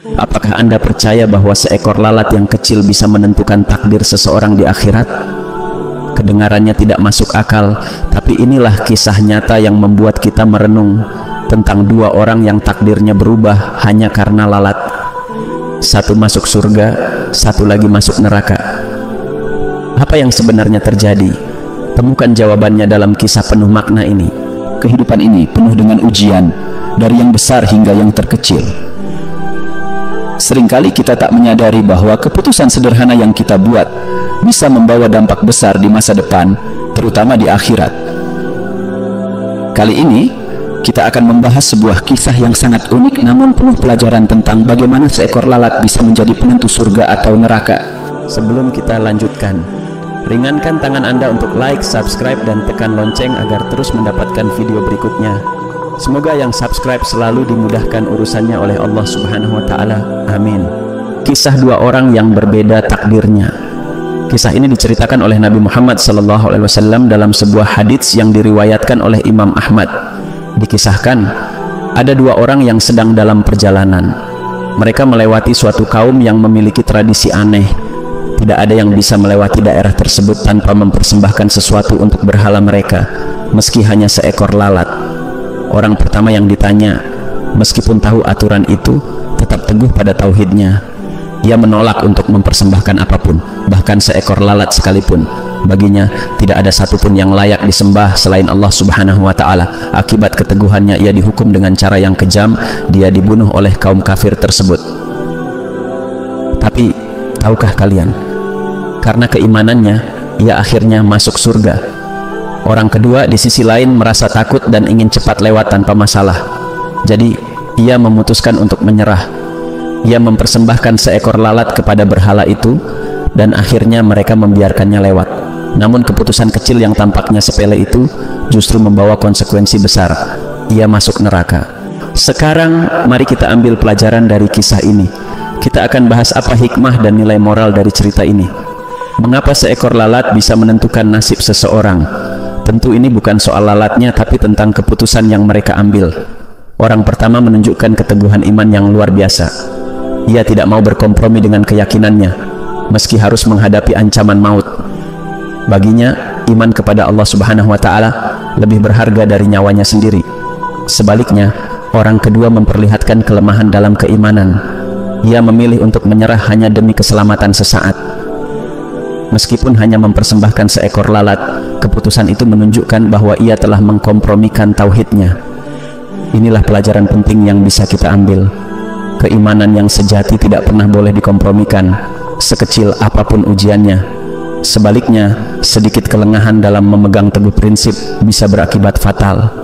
Apakah Anda percaya bahwa seekor lalat yang kecil bisa menentukan takdir seseorang di akhirat? Kedengarannya tidak masuk akal, tapi inilah kisah nyata yang membuat kita merenung tentang dua orang yang takdirnya berubah hanya karena lalat. Satu masuk surga, satu lagi masuk neraka. Apa yang sebenarnya terjadi? Temukan jawabannya dalam kisah penuh makna ini. Kehidupan ini penuh dengan ujian, dari yang besar hingga yang terkecil. Seringkali kita tak menyadari bahwa keputusan sederhana yang kita buat bisa membawa dampak besar di masa depan, terutama di akhirat. Kali ini kita akan membahas sebuah kisah yang sangat unik namun penuh pelajaran tentang bagaimana seekor lalat bisa menjadi penentu surga atau neraka. Sebelum kita lanjutkan, ringankan tangan Anda untuk like, subscribe, dan tekan lonceng agar terus mendapatkan video berikutnya. Semoga yang subscribe selalu dimudahkan urusannya oleh Allah Subhanahu wa Ta'ala. Amin. Kisah dua orang yang berbeda takdirnya. Kisah ini diceritakan oleh Nabi Muhammad SAW dalam sebuah hadits yang diriwayatkan oleh Imam Ahmad. Dikisahkan, ada dua orang yang sedang dalam perjalanan. Mereka melewati suatu kaum yang memiliki tradisi aneh. Tidak ada yang bisa melewati daerah tersebut tanpa mempersembahkan sesuatu untuk berhala mereka, meski hanya seekor lalat. Orang pertama yang ditanya, meskipun tahu aturan itu, tetap teguh pada tauhidnya. Ia menolak untuk mempersembahkan apapun, bahkan seekor lalat sekalipun. Baginya tidak ada satupun yang layak disembah selain Allah Subhanahu wa Ta'ala. Akibat keteguhannya ia dihukum dengan cara yang kejam. Dia dibunuh oleh kaum kafir tersebut. Tapi tahukah kalian, karena keimanannya ia akhirnya masuk surga. Orang kedua di sisi lain merasa takut dan ingin cepat lewat tanpa masalah. Jadi ia memutuskan untuk menyerah. Ia mempersembahkan seekor lalat kepada berhala itu, dan akhirnya mereka membiarkannya lewat. Namun keputusan kecil yang tampaknya sepele itu justru membawa konsekuensi besar. Ia masuk neraka. Sekarang mari kita ambil pelajaran dari kisah ini. Kita akan bahas apa hikmah dan nilai moral dari cerita ini. Mengapa seekor lalat bisa menentukan nasib seseorang? Tentu ini bukan soal lalatnya, tapi tentang keputusan yang mereka ambil. Orang pertama menunjukkan keteguhan iman yang luar biasa. Ia tidak mau berkompromi dengan keyakinannya, meski harus menghadapi ancaman maut. Baginya, iman kepada Allah Subhanahu wa Ta'ala lebih berharga dari nyawanya sendiri. Sebaliknya, orang kedua memperlihatkan kelemahan dalam keimanan. Ia memilih untuk menyerah hanya demi keselamatan sesaat. Meskipun hanya mempersembahkan seekor lalat, keputusan itu menunjukkan bahwa ia telah mengkompromikan tauhidnya. Inilah pelajaran penting yang bisa kita ambil. Keimanan yang sejati tidak pernah boleh dikompromikan, sekecil apapun ujiannya. Sebaliknya, sedikit kelengahan dalam memegang teguh prinsip bisa berakibat fatal.